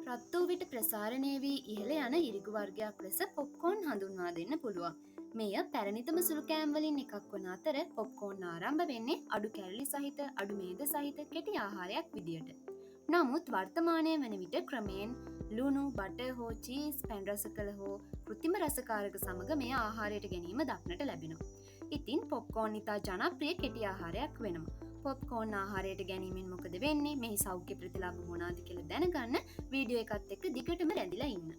රත් වූ විට ප්‍රසාරණය වී ඉහළ යන ඉරිගු වර්ගයක් ලෙස පොප්කෝන් හඳුන්වා දෙන්න පුළුවන්. මෙය පැරණිතම සුළු කෑම්වලින් එකක් වන අතර පොප්කෝන් ආරම්භ වෙන්නේ අඩු කැරලි සහිත අඩු මේද සහිත කෙටි ආහාරයක් විදියට. නමුත් වර්තමානය වන විට ක්‍රමයෙන් ලුණු බටර් හෝ චීස් පැන් රස කළ හෝ කෘතිම රසකාරක සමග මේ ආහාරයට ගැනීම දක්නට ලැබෙනවා. ඉතින් පොප්කෝන් ඉතා ජනප්‍රිය කෙටි ආහාරයක් වෙනවා. පොප්කෝන් ආහාරයට ගැනීමෙන් මොකද වෙන්නේ, මෙහි සෞඛ්‍ය ප්‍රතිලාභ මොනවාද කියලා දැනගන්න වීඩියෝ එකත් එක්ක දිගටම රැඳිලා ඉන්න.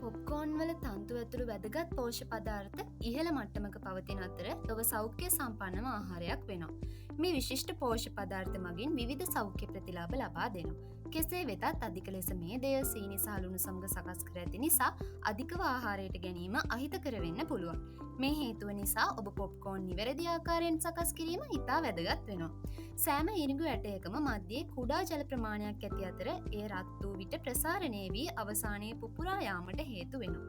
පොප්කෝන් වල තන්තු ඇතුළු වැදගත් පෝෂ්‍ය පදාර්ථ ඉහළ මට්ටමක පවතින අතර ලොව සෞඛ්‍ය සම්පන්නම ආහාරයක් වෙනවා. මේ විශිෂ්ට පෝෂ්‍ය පදාර්ථ මගින් විවිධ සෞඛ්‍ය ප්‍රතිලාභ ලබා දෙනවා. කෙසේ වෙතත් අධික ලෙස මේදය සීනි සහ ලුණු සමග සකස් කර ඇති නිසා අධිකව ආහාරයට ගැනීම අහිතකර වෙන්න පුළුවන්. මේ හේතුව නිසා ඔබ පොප්කෝන් නිවැරදි ආකාරයෙන් සකස් කිරීම ඉතා වැදගත් වෙනවා. සෑම ඉරිඟු ඇටයකම මධ්‍යයේ කුඩා ජල ප්‍රමාණයක් ඇති අතර එය රත් වූ විට ප්‍රසාරණය වී අවසානයේ පුපුරා යාමට හේතු වෙනවා.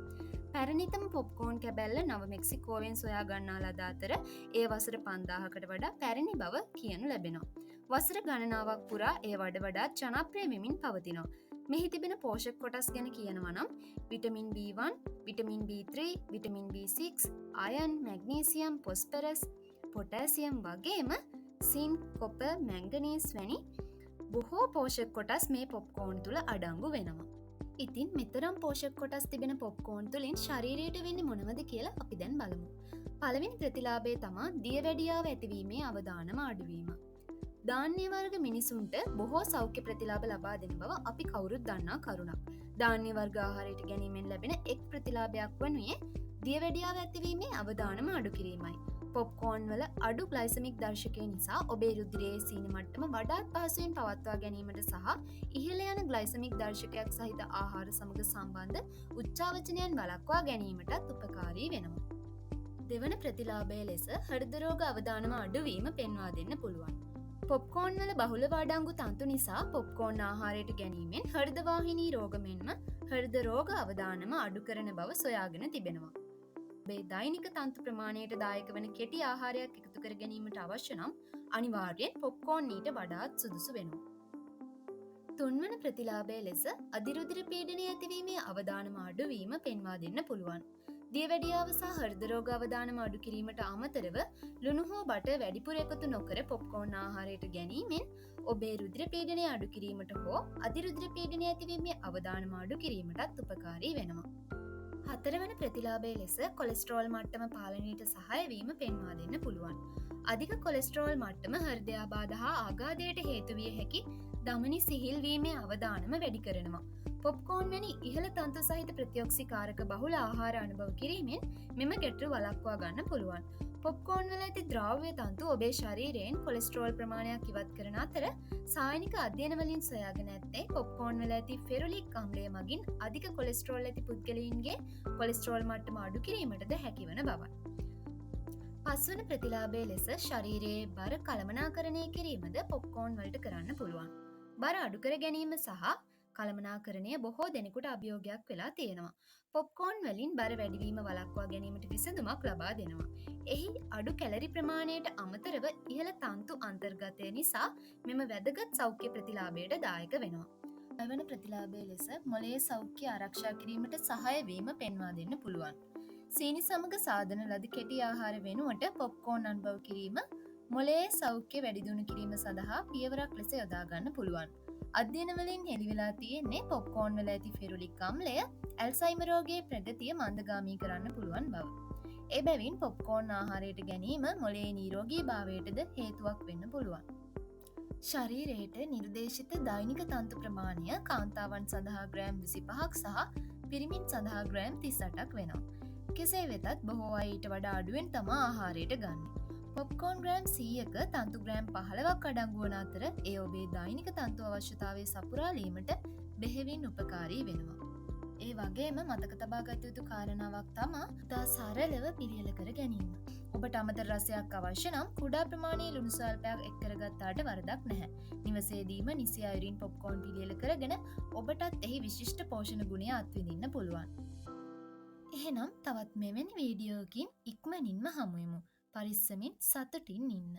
පැරණිතම පොප්කෝන් කැබැල්ල නව මෙක්සිකෝවෙන් සොයා ගන්නා ලද අතර ඒ වසර 5000කට වඩා පැරණි බව කියනු ලැබෙනවා. වසර ගණනාවක් පුරා ඒ වඩාත් ජනප්‍රිය වෙමින් පවතිනවා. මෙහි තිබෙන පෝෂක කොටස් ගැන කියනවා නම් vitamin B1, vitamin B3, vitamin B6, iron, magnesium, phosphorus, potassium වගේම සින්, කොපර්, මැංගනීස් වැනි බොහෝ පෝෂක කොටස් මේ පොප්කෝන් තුළ අඩංගු වෙනවා. ඉතින් මෙතරම් පෝෂක කොටස් තිබෙන පොප්කෝන් තුළින් ශරීරයට වෙන්නේ මොනවද කියලා අපි දැන් බලමු. පළවෙනි ප්‍රතිලාභය තමා දියවැඩියාව ඇතිවීමේ අවදානම අඩුවීම. ධාන්‍ය වර්ග මිනිසුන්ට බොහෝ සෞඛ්‍ය ප්‍රතිලාභ ලබා දෙන බව අපි කවුරුත් දන්නා කරුණක්. ධාන්‍ය වර්ග ආහාරයට ගැනීමෙන් ලැබෙන එක් ප්‍රතිලාභයක් වනුයේ දියවැඩියාව ඇතිවීමේ අවදානම අඩු කිරීමයි. පොප්කෝන් වල අඩු ග්ලයිසමික් දර්ශකය නිසා ඔබේ රුධිරයේ සීනි මට්ටම වඩාත් පහසුවෙන් පවත්වා ගැනීමට සහ ඉහළ යන ග්ලයිසමික් දර්ශකයක් සහිත ආහාර සමග සම්බන්ධ උච්චාවචනයන් වළක්වා ගැනීමටත් උපකාරී වෙනවා. දෙවන ප්‍රතිලාභය ලෙස හෘද රෝග අවදානම අඩුවීම පෙන්වා දෙන්න පුළුවන්. පොප්කෝන් වල බහුලව අඩංගු තන්තු නිසා පොප්කෝන් ආහාරයට ගැනීමෙන් හෘද වාහිනී රෝග මෙන්ම හෘද රෝග අවදානම අඩු කරන බව සොයාගෙන තිබෙනවා. ඔබේ දෛනික තන්තු ප්‍රමාණයට දායක වන කෙටි ආහාරයක් එකතු කර ගැනීමට අවශ්‍ය නම් අනිවාර්යෙන් පොප්කෝන් ඊට වඩාත් සුදුසු වෙනවා. තුන්වන ප්‍රතිලාභය ලෙස අධිරුධිර පීඩනය ඇතිවීමේ අවදානම අඩුවීම පෙන්වා දෙන්න පුළුවන්. දියවැඩියාව සහ හෘද රෝග අවදානම අඩු කිරීමට අමතරව ලුණු හෝ බටර් වැඩිපුර එකතු නොකර පොප්කෝන් ආහාරයට ගැනීමෙන් ඔබේ රුධිර පීඩනය අඩු කිරීමට හෝ අධිරුධිර පීඩනය ඇතිවීමේ අවදානම අඩු කිරීමටත් උපකාරී වෙනවා. හතරවන ප්‍රතිලාභය ලෙස කොලෙස්ටරෝල් මට්ටම පාලනයට සහාය වීම පෙන්වා දෙන්න පුළුවන්. අධික කොලෙස්ටරෝල් මට්ටම හෘදයාබාධ හා ආඝාතයට හේතු විය හැකි ධමනි සිහිල් වීමේ අවදානම වැඩි කරනවා. පොප්කෝන් වැනි ඉහළ තන්තු සහිත ප්‍රතිඔක්සිකාරක බහුල ආහාර අනුභව කිරීමෙන් මෙම ගැටලු වළක්වා ගන්න පුළුවන්. පොප්කෝන් වල ඇති ද්‍රව්‍ය තන්තු ඔබේ ශරීරයෙන් කොලෙස්ටරෝල් ප්‍රමාණයක් ඉවත් කරන අතර සායනික අධ්‍යයන වලින් සොයාගෙන ඇත්තේ පොප්කෝන් වල ඇති ෆෙරුලික් අම්ලය මගින් අධික කොලෙස්ටරෝල් ඇති පුද්ගලයින්ගේ කොලෙස්ටරෝල් මට්ටම අඩු කිරීමටද හැකිවන බවයි. පස්වන ප්‍රතිලාභය ලෙස ශරීරයේ බර කළමනාකරණය කිරීමද පොප්කෝන් වලට කරන්න පුළුවන්. බර අඩු කර ගැනීම සහ කළමනාකරණය බොහෝ දෙනෙකුට අභියෝගයක් වෙලා තියෙනවා. පොප්කෝන් වලින් බර වැඩිවීම වළක්වා ගැනීමට විසඳුමක් ලබා දෙනවා. එහි අඩු කැලරි ප්‍රමාණයට අමතරව ඉහළ තන්තු අන්තර්ගතය නිසා මෙම වැදගත් සෞඛ්‍ය ප්‍රතිලාභයට දායක වෙනවා. එවන ප්‍රතිලාභය ලෙස මොළයේ සෞඛ්‍ය ආරක්ෂා කිරීමට සහාය වීම පෙන්වා දෙන්න පුළුවන්. සීනි සමග සාදන ලද කෙටි ආහාර වෙනුවට පොප්කෝන් අනුභව කිරීම මොළයේ සෞඛ්‍ය වැඩි දියුණු කිරීම සඳහා පියවරක් ලෙස යොදා ගන්න පුළුවන්. අධ්‍යයන වලින් හෙළිවෙලා තියෙන්නේ පොප්කෝන් වල ඇති ෆෙරුලික් අම්ලය ඇල්සයිමර් රෝගයේ ප්‍රගතිය මන්දගාමී කරන්න පුළුවන් බව. එබැවින් පොප්කෝන් ආහාරයට ගැනීම මොළයේ නිරෝගී භාවයටද හේතුවක් වෙන්න පුළුවන්. ශරීරයට නිර්දේශිත දෛනික තන්තු ප්‍රමාණය කාන්තාවන් සඳහා ග්‍රෑම් 25ක් සහ පිරිමින් සඳහා ග්‍රෑම් 38ක් වෙනවා. කෙසේ වෙතත් බොහෝ අය ඊට වඩා අඩුවෙන් තමා ආහාරයට ගන්න. පොප්කෝන් ග්‍රෑම් 100ක තන්තු ග්‍රෑම් 15ක් අඩංගු වන අතර ඒ ඔබේ දෛනික තන්තු අවශ්‍යතාවය සපුරාලීමට බෙහෙවින් උපකාරී වෙනවා. ඒ වගේම මතක තබා ගත යුතු කාරණාවක් තමා තා සරලව පිළියෙල කර ගැනීම. ඔබට අමතර රසයක් අවශ්‍ය නම් කුඩා ප්‍රමාණයේ ලුණු ස්වල්පයක් එක් කරගත්තාට වරදක් නැහැ. නිවසේදීම නිසි අයුරින් පොප්කෝන් පිළියෙල කරගෙන ඔබටත් එහි විශිෂ්ට පෝෂණ ගුණය අත්විඳින්න පුළුවන්. එහෙනම් තවත් මෙවැනි වීඩියෝකින් ඉක්මනින්ම හමුවෙමු. පරිස්සමින් සතුටින් ඉන්න.